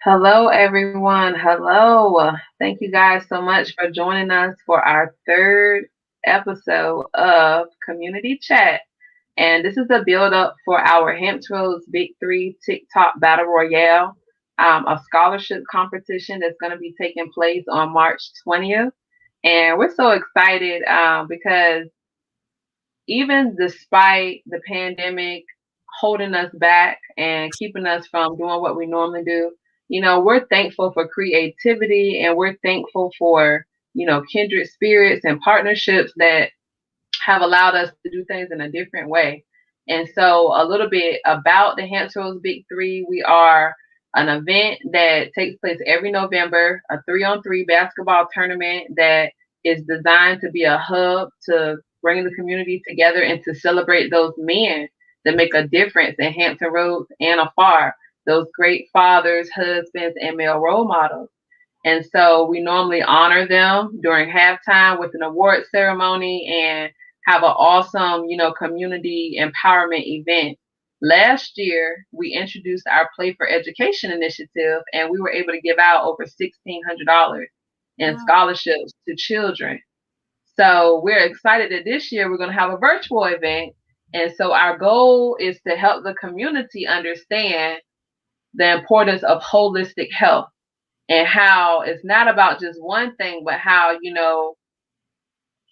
Hello, everyone. Hello. Thank you guys so much for joining us for our third episode of Community Chat. And this is a build up for our Hampton's Big Three TikTok Battle Royale, a scholarship competition that's going to be taking place on March 20th. And we're so excited because even despite the pandemic holding us back and keeping us from doing what we normally do, we're thankful for creativity and we're thankful for, kindred spirits and partnerships that have allowed us to do things in a different way. And so, a little bit about the Hampton's Big Three. We are an event that takes place every November, a 3-on-3 basketball tournament that is designed to be a hub to bring the community together and to celebrate those men that make a difference in Hampton Roads and afar, those great fathers, husbands, and male role models. And so we normally honor them during halftime with an award ceremony and have an awesome, community empowerment event. Last year, we introduced our Play for Education initiative, and we were able to give out over $1,600 in Wow. scholarships to children. So we're excited that this year we're going to have a virtual event. And so our goal is to help the community understand the importance of holistic health and how it's not about just one thing, but how,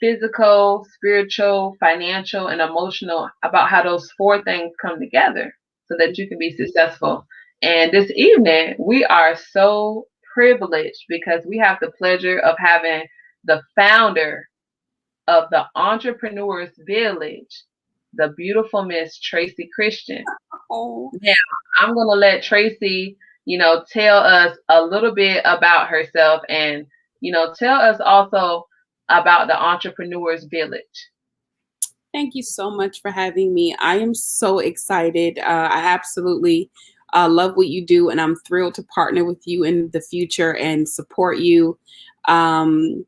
physical, spiritual, financial, and emotional, about how those four things come together so that you can be successful. And this evening, we are so privileged because we have the pleasure of having the founder of the Entrepreneurs Village, the beautiful Miss Tracey Christian. Oh, Now, I'm going to let Tracey, tell us a little bit about herself and, tell us also about the Entrepreneurs Village. thank you so much for having me. I am so excited. I absolutely love what you do, and I'm thrilled to partner with you in the future and support you. Um,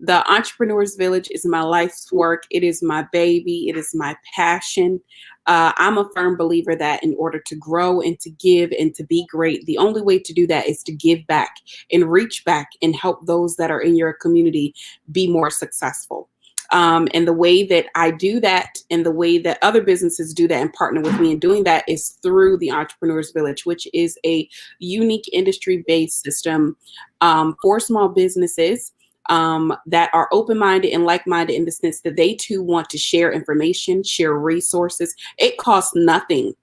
the Entrepreneurs Village is my life's work. It is my baby. It is my passion. I'm a firm believer that in order to grow and to give and to be great, the only way to do that is to give back and reach back and help those that are in your community be more successful. And the way that I do that and the way that other businesses do that and partner with me in doing that is through the Entrepreneurs Village, which is a unique industry based system for small businesses that are open minded and like minded in the sense that they too want to share information, share resources. It costs nothing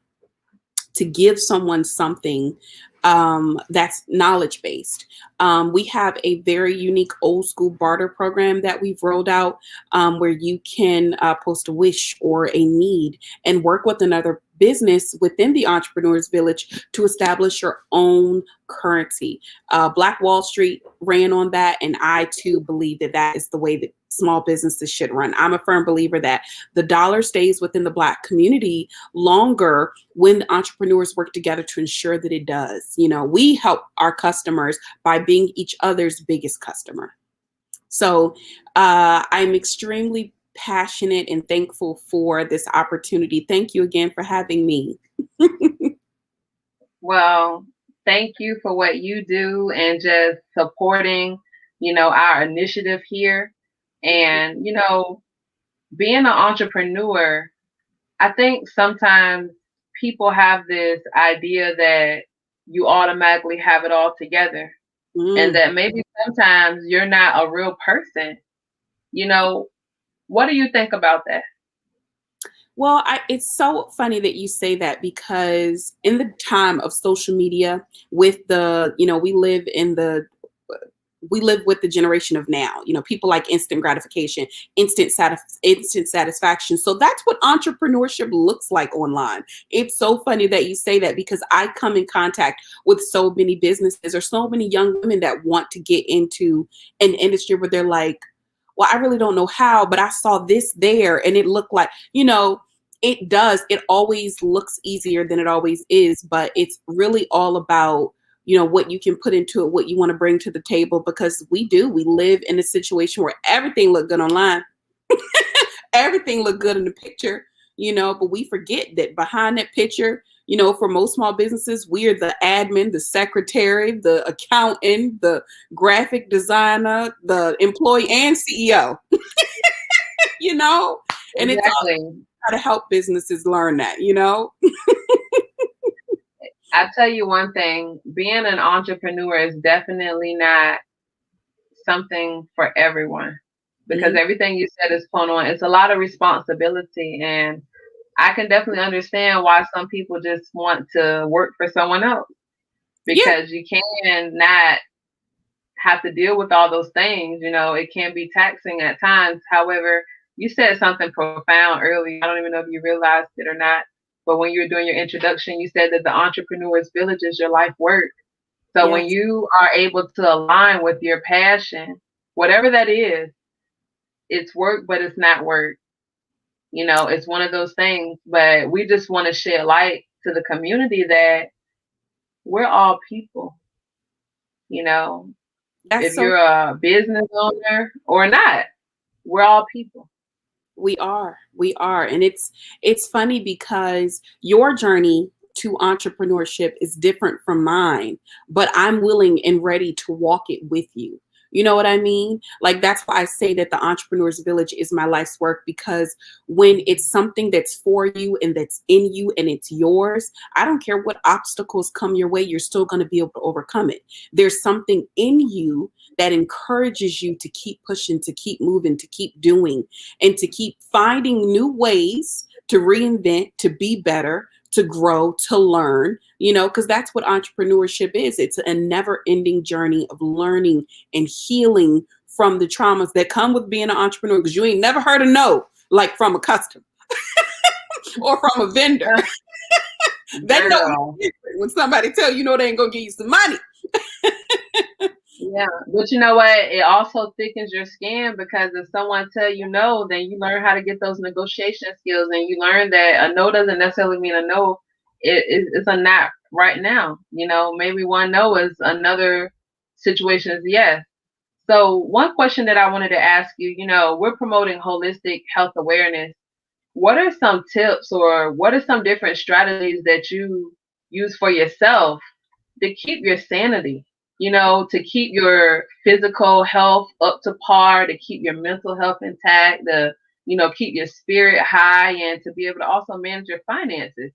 to give someone something that's knowledge based. We have a very unique old school barter program that we've rolled out where you can post a wish or a need and work with another business within the Entrepreneurs Village to establish your own currency. Black Wall Street ran on that, and I too believe that that is the way that small businesses should run. I'm a firm believer that the dollar stays within the Black community longer when entrepreneurs work together to ensure that it does. We help our customers by being each other's biggest customer. So I'm extremely passionate and thankful for this opportunity. Thank you again for having me. Well, thank you for what you do and just supporting, our initiative here. And, being an entrepreneur, I think sometimes people have this idea that you automatically have it all together and Mm. that maybe sometimes you're not a real person. You know, what do you think about that? Well, it's so funny that you say that because in the time of social media, with we live with the generation of now. People like instant gratification, instant satisfaction. So that's what entrepreneurship looks like online. It's so funny that you say that because I come in contact with so many businesses or so many young women that want to get into an industry where they're like, well, I really don't know how, but I saw this there and it looked like, it does. It always looks easier than it always is, but it's really all about, what you can put into it, what you want to bring to the table, because we live in a situation where everything looked good online. Everything looked good in the picture, but we forget that behind that picture, For most small businesses, we are the admin, the secretary, the accountant, the graphic designer, the employee and CEO, you know, and it's all Exactly. how to help businesses learn that. I tell you one thing, being an entrepreneur is definitely not something for everyone because Mhm. everything you said is spot on. It's a lot of responsibility, and I can definitely understand why some people just want to work for someone else Yeah, because you can not have to deal with all those things. It can be taxing at times. However, you said something profound earlier. I don't even know if you realized it or not, but when you were doing your introduction, you said that the entrepreneur's village is your life work. So when yes, you are able to align with your passion, whatever that is, it's work, but it's not work. It's one of those things, but we just want to shed light to the community that we're all people, you know, that's if so. you're a business owner or not, we're all people. We are, and it's funny because your journey to entrepreneurship is different from mine, but I'm willing and ready to walk it with you. You know what I mean? Like, that's why I say that the entrepreneur's village is my life's work, because when it's something that's for you and that's in you and it's yours, I don't care what obstacles come your way, you're still going to be able to overcome it. There's something in you that encourages you to keep pushing, to keep moving, to keep doing, and to keep finding new ways to reinvent, to be better, to grow, to learn, because that's what entrepreneurship is. It's a never ending journey of learning and healing from the traumas that come with being an entrepreneur, because you ain't never heard a no, like from a customer or from a vendor. They know Girl. when somebody tell you, they ain't gonna give you some money. Yeah, but you know what? It also thickens your skin because if someone tell you no, then you learn how to get those negotiation skills, and you learn that a no doesn't necessarily mean a no. It's a not right now. Maybe one no is another situation is yes. So one question that I wanted to ask you, we're promoting holistic health awareness. What are some tips or what are some different strategies that you use for yourself to keep your sanity, to keep your physical health up to par, to keep your mental health intact, to, keep your spirit high and to be able to also manage your finances?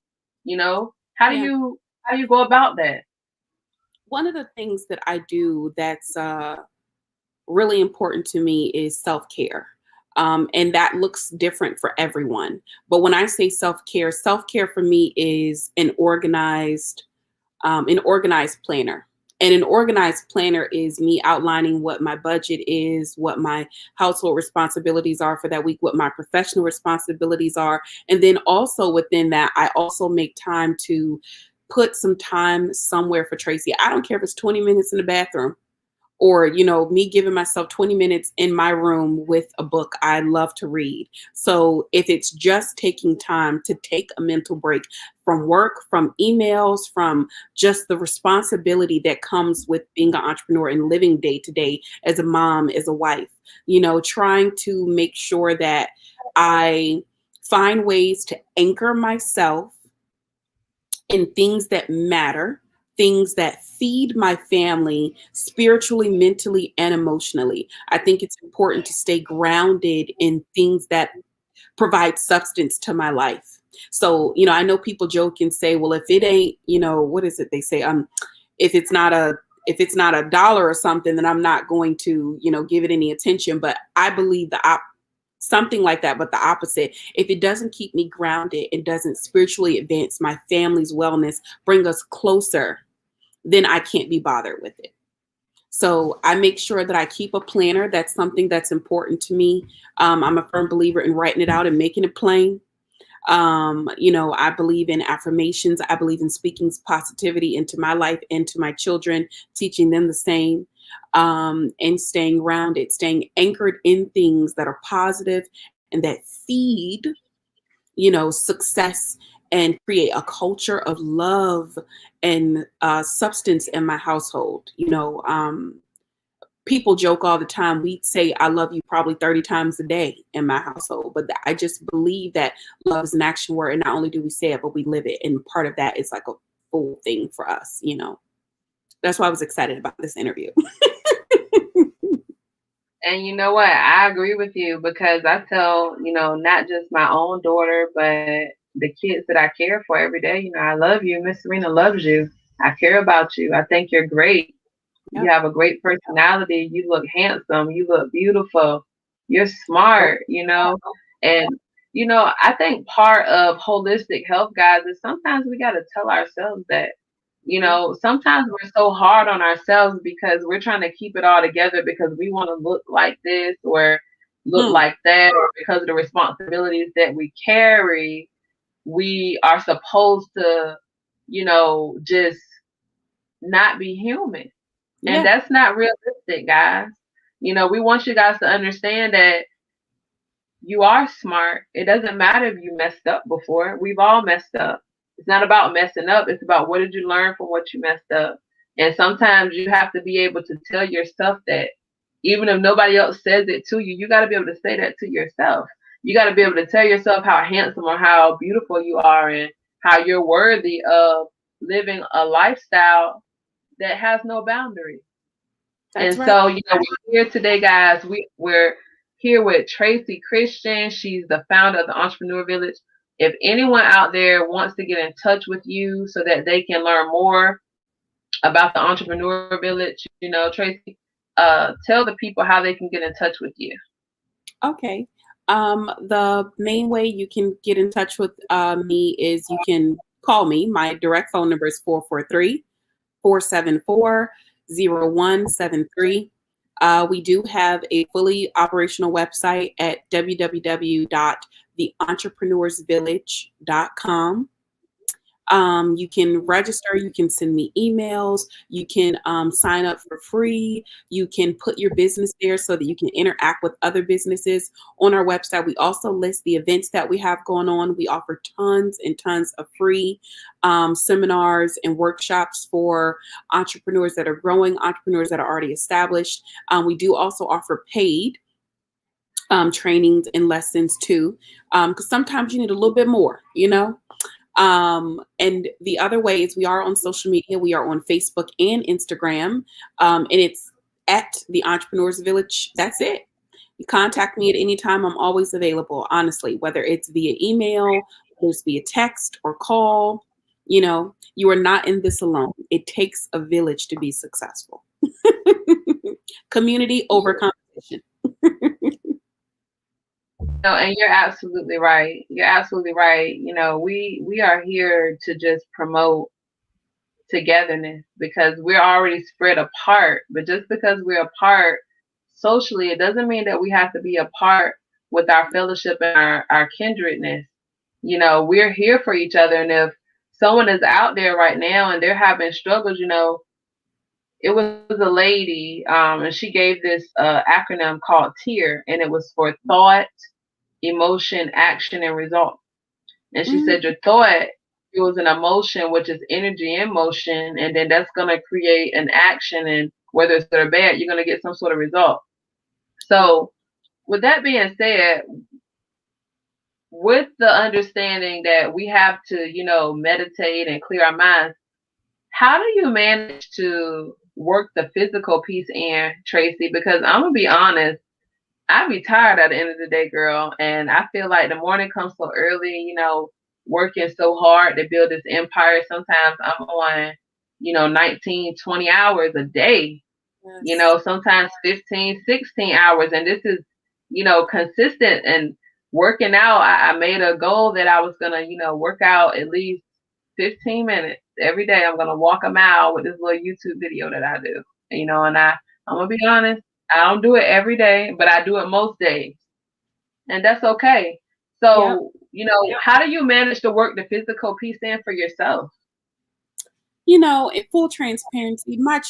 How do Yeah. you go about that? One of the things that I do that's really important to me is self-care. And that looks different for everyone. But when I say self-care for me is an organized planner. And an organized planner is me outlining what my budget is, what my household responsibilities are for that week, what my professional responsibilities are. And then also within that, I also make time to put some time somewhere for Tracey. I don't care if it's 20 minutes in the bathroom, or me giving myself 20 minutes in my room with a book I love to read. So if it's just taking time to take a mental break from work, from emails, from just the responsibility that comes with being an entrepreneur and living day to day as a mom, as a wife, trying to make sure that I find ways to anchor myself in things that matter, things that feed my family spiritually, mentally, and emotionally. I think it's important to stay grounded in things that provide substance to my life. So, I know people joke and say, well, if it ain't, what is it they say? If it's not a dollar or something, then I'm not going to, give it any attention. But I believe something like that, but the opposite. If it doesn't keep me grounded, it doesn't spiritually advance my family's wellness, bring us closer, then I can't be bothered with it. So I make sure that I keep a planner. That's something that's important to me. I'm a firm believer in writing it out and making it plain. I believe in affirmations. I believe in speaking positivity into my life and to my children, teaching them the same, and staying grounded, staying anchored in things that are positive and that feed, success, and create a culture of love and substance in my household. people joke all the time. We say I love you probably 30 times a day in my household, but I just believe that love is an action word, and not only do we say it, but we live it. And part of that is like a full thing for us, you know. That's why I was excited about this interview. And you know what? I agree with you because I tell, not just my own daughter, but the kids that I care for every day, I love you. Miss Serena loves you. I care about you. I think you're great. You Yep. have a great personality. You look handsome. You look beautiful. You're smart, And, I think part of holistic health, guys, is sometimes we got to tell ourselves that. Sometimes we're so hard on ourselves because we're trying to keep it all together because we want to look like this or look Hmm. like that, or because of the responsibilities that we carry, we are supposed to, just not be human. And Yeah. that's not realistic, guys. We want you guys to understand that you are smart. It doesn't matter if you messed up before. We've all messed up. It's not about messing up. It's about what did you learn from what you messed up. And sometimes you have to be able to tell yourself that even if nobody else says it to you, you got to be able to say that to yourself. You got to be able to tell yourself how handsome or how beautiful you are and how you're worthy of living a lifestyle that has no boundaries. That's And right. so, we're here today, guys. We're here with Tracey Christian. She's the founder of the Entrepreneur Village. If anyone out there wants to get in touch with you so that they can learn more about the Entrepreneur Village, Tracey, tell the people how they can get in touch with you. Okay. The main way you can get in touch with me is you can call me. My direct phone number is 443-474-0173. We do have a fully operational website at www.theentrepreneursvillage.com. You can register, you can send me emails, you can sign up for free, you can put your business there so that you can interact with other businesses on our website. We also list the events that we have going on. We offer tons and tons of free seminars and workshops for entrepreneurs that are growing, entrepreneurs that are already established. We do also offer paid trainings and lessons too, because sometimes you need a little bit more, and the other way is we are on social media. We are on Facebook and Instagram, and it's at the Entrepreneurs Village. That's it. You contact me at any time. I'm always available, honestly, whether it's via email, whether it's via text or call. You are not in this alone. It takes a village to be successful. Community over competition. No, and you're absolutely right. You're absolutely right. We are here to just promote togetherness because we're already spread apart. But just because we're apart socially, it doesn't mean that we have to be apart with our fellowship and our kindredness. We're here for each other. And if someone is out there right now and they're having struggles, it was a lady, and she gave this acronym called TEAR, and it was for thought, emotion, action, and result. And she said your thought fuels an emotion, which is energy in motion, and then that's going to create an action, and whether it's good or bad, you're going to get some sort of result. So with that being said, with the understanding that we have to, meditate and clear our minds, how do you manage to work the physical piece in, Tracey? Because I'm going to be honest, I be tired at the end of the day, girl. And I feel like the morning comes so early, working so hard to build this empire. Sometimes I'm on, 19, 20 hours a day, Yes. sometimes 15, 16 hours. And this is, consistent and working out. I made a goal that I was going to, work out at least 15 minutes every day. I'm going to walk a mile with this little YouTube video that I do, and I'm going to be honest. I don't do it every day, but I do it most days. And that's okay. Yep. So, how do you manage to work the physical piece in for yourself? In full transparency, my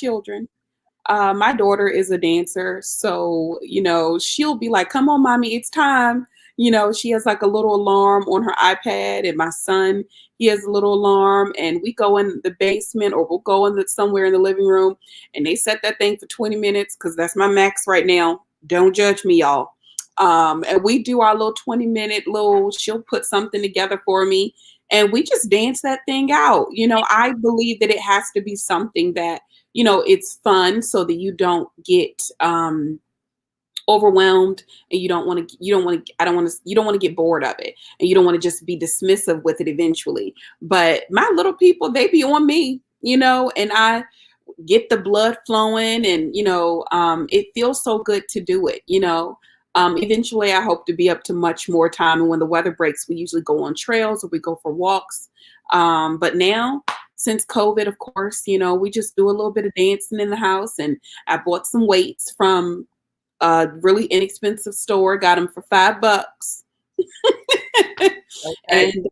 daughter is a dancer. So, she'll be like, come on, mommy, it's time. She has like a little alarm on her iPad, and my son, he has a little alarm, and we go in the basement or we'll go in somewhere in the living room, and they set that thing for 20 minutes because that's my max right now. Don't judge me, y'all. And we do our little 20-minute she'll put something together for me, and we just dance that thing out. I believe that it has to be something that, it's fun so that you don't get overwhelmed, and you don't want to get bored of it, and you don't want to just be dismissive with it eventually. But my little people, they be on me, and I get the blood flowing, and it feels so good to do it. Eventually I hope to be up to much more time, and when the weather breaks, we usually go on trails or we go for walks. But now, since COVID, of course, we just do a little bit of dancing in the house, and I bought some weights from a really inexpensive store, got them for $5. Okay. And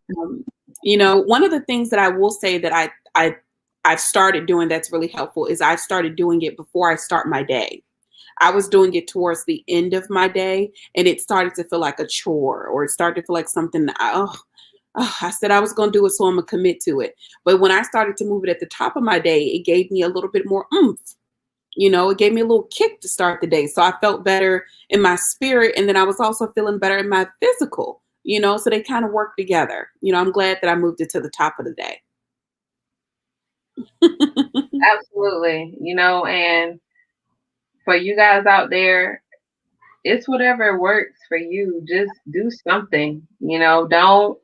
one of the things that I will say that I've started doing that's really helpful is I started doing it before I start my day. I was doing it towards the end of my day, and it started to feel like a chore, or it started to feel like something that I said I was going to do it, so I'm going to commit to it. But when I started to move it at the top of my day, it gave me a little bit more oomph. It gave me a little kick to start the day. So I felt better in my spirit, and then I was also feeling better in my physical, so they kind of work together. I'm glad that I moved it to the top of the day. Absolutely. And for you guys out there, it's whatever works for you. Just do something. Don't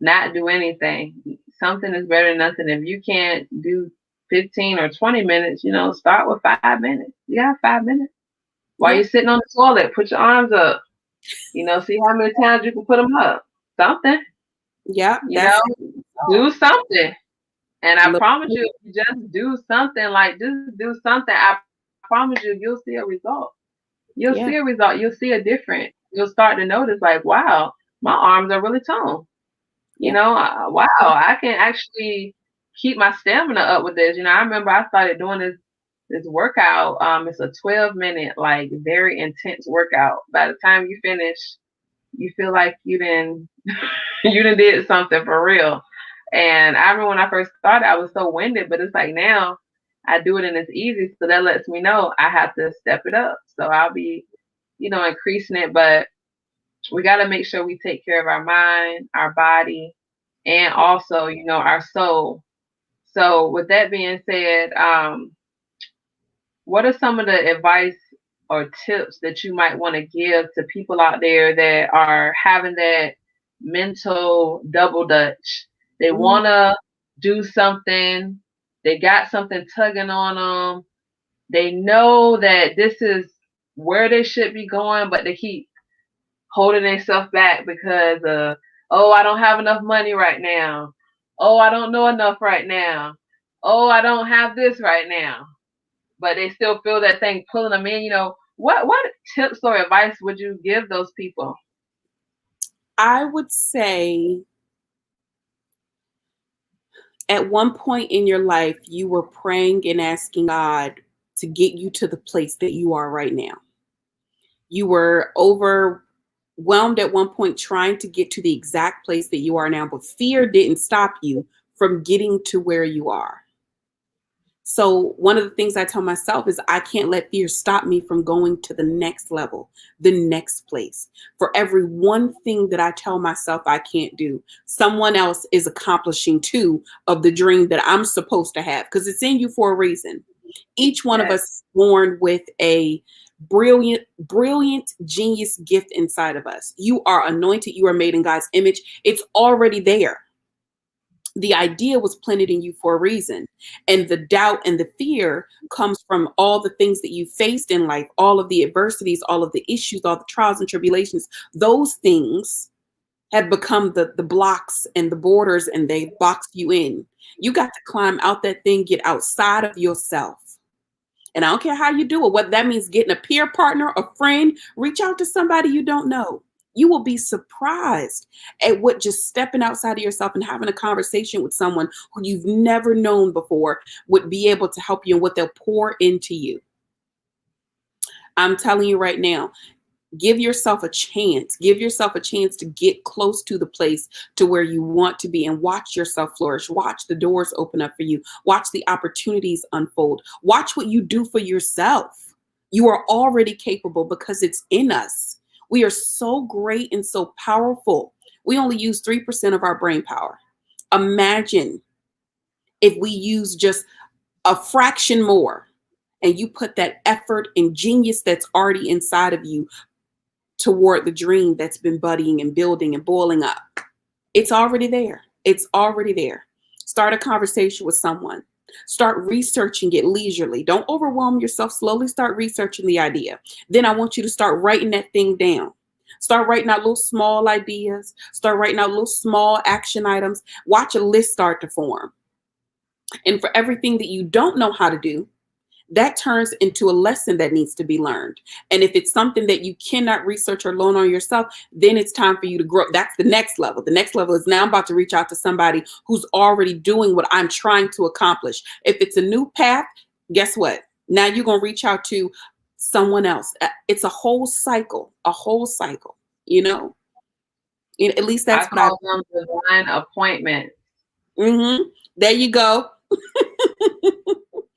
not do anything. Something is better than nothing. If you can't do 15 or 20 minutes, start with 5 minutes. You got 5 minutes. While Yeah. you're sitting on the toilet, put your arms up. See how many times you can put them up. Something. Yeah. Do something. And I Look, promise you, if you just do something, like just do something, I promise you'll see a result. You'll yeah. see a result. You'll see a difference. You'll start to notice, like, wow, my arms are really toned. Yeah. Wow, I can actually keep my stamina up with this. I remember I started doing this workout. It's a 12-minute, like very intense workout. By the time you finish, you feel like you didn't you done did something for real. And I remember when I first started, I was so winded, but it's like now I do it and it's easy. So that lets me know I have to step it up. So I'll be, increasing it. But we got to make sure we take care of our mind, our body, and also, our soul. So with that being said, what are some of the advice or tips that you might want to give to people out there that are having that mental double dutch? They Mhm. want to do something, they got something tugging on them, they know that this is where they should be going, but they keep holding themselves back because oh, I don't have enough money right now. Oh, I don't know enough right now. Oh, I don't have this right now. But they still feel that thing pulling them in. What tips or advice would you give those people? I would say at one point in your life, you were praying and asking God to get you to the place that you are right now. You were overwhelmed at one point trying to get to the exact place that you are now, but fear didn't stop you from getting to where you are. So one of the things I tell myself is I can't let fear stop me from going to the next level, the next place. For every one thing that I tell myself I can't do, someone else is accomplishing two of the dream that I'm supposed to have, because it's in you for a reason. Each one of Yes, us is born with a brilliant genius gift inside of us. You are anointed. You are made in God's image. It's already there. The idea was planted in you for a reason. And the doubt and the fear comes from all the things that you faced in life, all of the adversities, all of the issues, all the trials and tribulations. Those things have become the blocks and the borders, and they box you in. You got to climb out that thing, get outside of yourself. And I don't care how you do it, what that means, getting a peer partner, a friend, reach out to somebody you don't know. You will be surprised at what just stepping outside of yourself and having a conversation with someone who you've never known before would be able to help you, and what they'll pour into you. I'm telling you right now, Give yourself a chance. Give yourself a chance to get close to the place to where you want to be and watch yourself flourish. Watch the doors open up for you. Watch the opportunities unfold. Watch what you do for yourself. You are already capable because it's in us. We are so great and so powerful. We only use 3% of our brain power. Imagine if we use just a fraction more and you put that effort and genius that's already inside of you toward the dream that's been budding and building and boiling up. It's already there. It's already there. Start a conversation with someone. Start researching it leisurely. Don't overwhelm yourself. Slowly start researching the idea. Then I want you to start writing that thing down. Start writing out little small ideas. Start writing out little small action items. Watch a list start to form. And for everything that you don't know how to do, that turns into a lesson that needs to be learned. And if it's something that you cannot research or learn on yourself, then it's time for you to grow. That's the next level. The next level is now I'm about to reach out to somebody who's already doing what I'm trying to accomplish. If it's a new path, guess what? Now you're going to reach out to someone else. It's a whole cycle, you know? At least that's I call them divine appointments. There you go.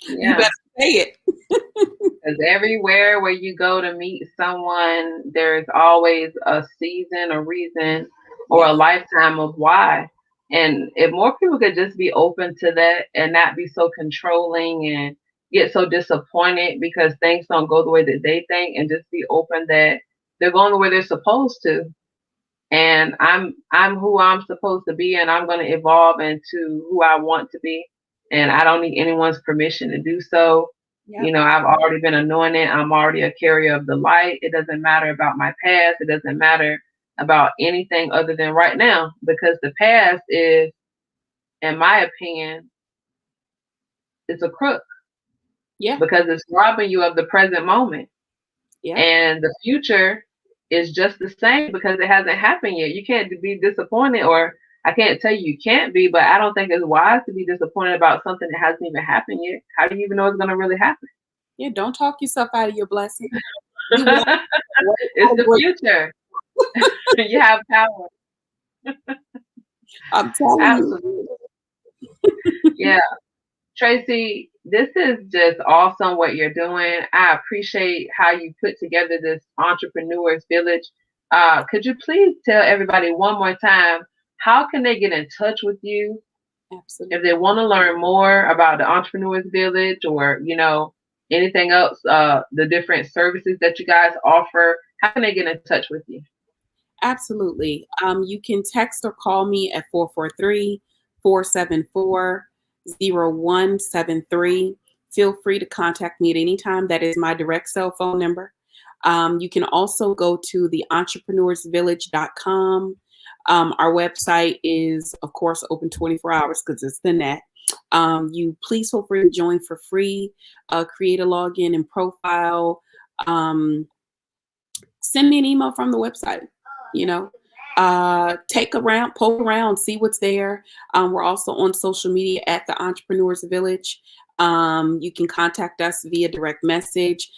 You better say it. Because everywhere where you go to meet someone, there's always a season, a reason, or a lifetime of why. And if more people could just be open to that and not be so controlling and get so disappointed because things don't go the way that they think, and just be open that they're going the way they're supposed to. And I'm who I'm supposed to be, and I'm going to evolve into who I want to be. And I don't need anyone's permission to do so. Yep. You know, I've already been anointed. I'm already a carrier of the light. It doesn't matter about my past. It doesn't matter about anything other than right now, because the past is, in my opinion, it's a crook. Yeah. Because it's robbing you of the present moment. Yeah. And the future is just the same because it hasn't happened yet. You can't be disappointed, or I can't tell you can't be, but I don't think it's wise to be disappointed about something that hasn't even happened yet. How do you even know it's going to really happen? Yeah, don't talk yourself out of your blessing. It's the future. You have power. I'm telling Absolutely. Yeah. Tracey, this is just awesome what you're doing. I appreciate how you put together this Entrepreneurs Village. Could you please tell everybody one more time, how can they get in touch with you? Absolutely. If they want to learn more about the Entrepreneurs Village, or, you know, anything else, the different services that you guys offer, how can they get in touch with you? Absolutely. You can text or call me at 443-474-0173. Feel free to contact me at any time. That is my direct cell phone number. You can also go to the entrepreneursvillage.com. Our website is, of course, open 24 hours because it's the net. You please feel free to join for free, create a login and profile. Send me an email from the website, you know, poke around, see what's there. We're also on social media at the Entrepreneurs Village. You can contact us via direct message.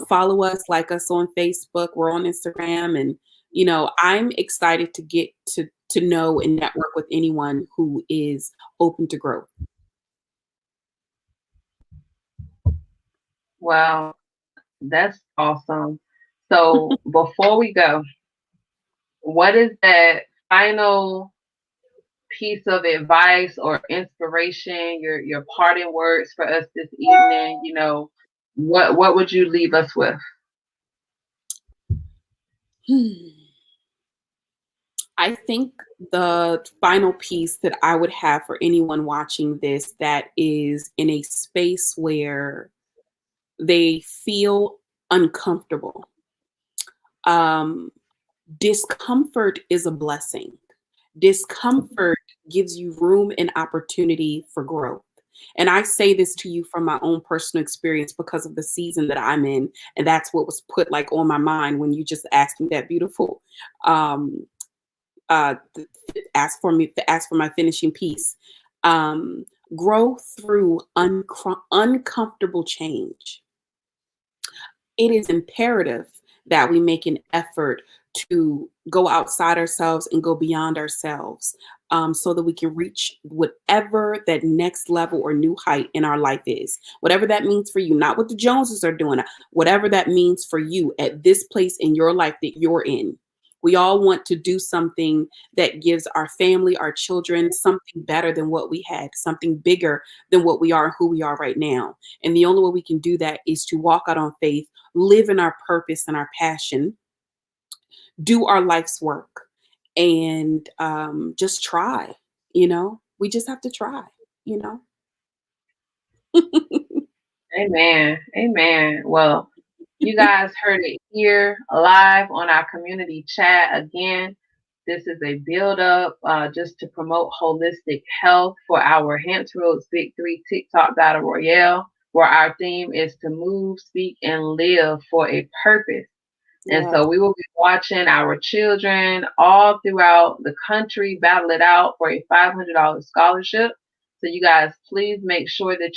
Follow us, like us on Facebook. We're on Instagram. And, you know, I'm excited to get to know and network with anyone who is open to growth. Wow, that's awesome. So before we go, what is that final piece of advice or inspiration, your parting words for us this evening? You know, what would you leave us with? I think the final piece that I would have for anyone watching this that is in a space where they feel uncomfortable. Discomfort is a blessing. Discomfort gives you room and opportunity for growth. And I say this to you from my own personal experience because of the season that I'm in. And that's what was put like on my mind when you just asked me that beautiful ask for my finishing piece. Grow through uncomfortable change. It is imperative that we make an effort to go outside ourselves and go beyond ourselves, so that we can reach whatever that next level or new height in our life is. Whatever that means for you, not what the Joneses are doing, whatever that means for you at this place in your life that you're in. We all want to do something that gives our family, our children, something better than what we had, something bigger than what we are, who we are right now. And the only way we can do that is to walk out on faith, live in our purpose and our passion, do our life's work, and just try. We just have to try. You know. Amen. Amen. Well, you guys heard it here live on our community chat. Again, this is a build up just to promote holistic health for our Hampton Roads Big Three TikTok Battle Royale, where our theme is to move, speak, and live for a purpose. And Yeah. so we will be watching our children all throughout the country battle it out for a $500 scholarship. So you guys, please make sure that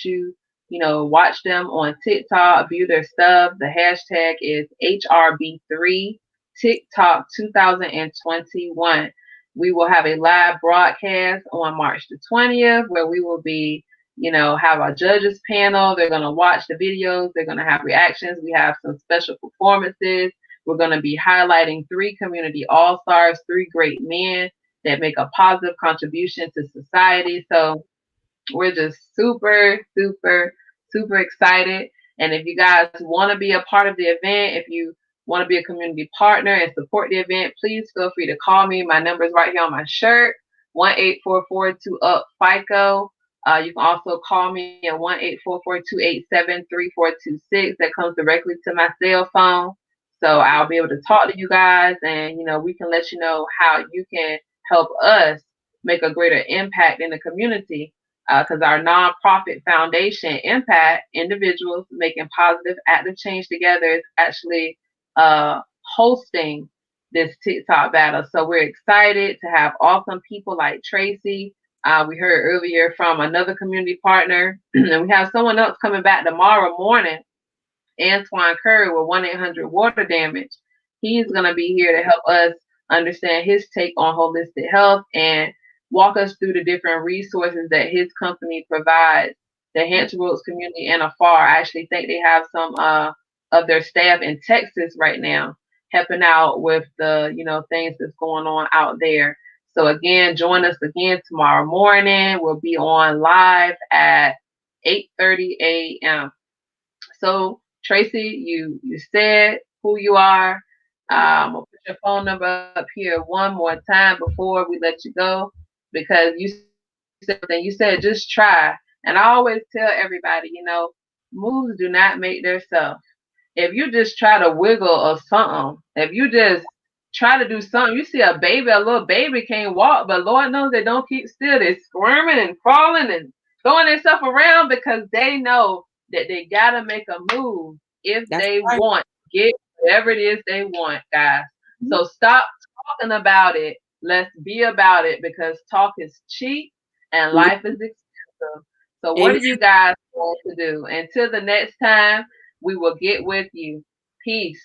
watch them on TikTok, view their stuff. The hashtag is HRB3 TikTok 2021. We will have a live broadcast on March the 20th where we will be, have our judges panel. They're going to watch the videos. They're going to have reactions. We have some special performances. We're going to be highlighting 3 community all-stars, 3 great men that make a positive contribution to society. So we're just super, super, super excited. And if you guys want to be a part of the event, if you want to be a community partner and support the event, please feel free to call me. My number is right here on my shirt, 1-844-2-UP-FICO. You can also call me at 1-844-287-3426. That comes directly to my cell phone. So I'll be able to talk to you guys, and we can let you know how you can help us make a greater impact in the community, because our nonprofit foundation Impact Individuals Making Positive Active Change Together is actually hosting this TikTok battle. So we're excited to have awesome people like Tracey. We heard earlier from another community partner, and we have someone else coming back tomorrow morning, Antoine Curry with 1-800 Water Damage. He's going to be here to help us understand his take on holistic health and walk us through the different resources that his company provides the Hampton Roads community and afar. I actually think they have some of their staff in Texas right now helping out with the things that's going on out there. So again, join us again tomorrow morning. We'll be on live at 8:30 a.m. So Tracey, you said who you are. I'll put your phone number up here one more time before we let you go, because you said just try. And I always tell everybody, moves do not make themselves. If you just try to wiggle or something, if you just try to do something, you see a little baby can't walk, but Lord knows they don't keep still. They're squirming and crawling and throwing themselves around because they know that they gotta make a move if That's they right. want get whatever it is they want, guys. So stop talking about it. Let's be about it, because talk is cheap and Mhm. life is expensive. So what Amen. do you guys want to do? Until the next time, we will get with you. Peace.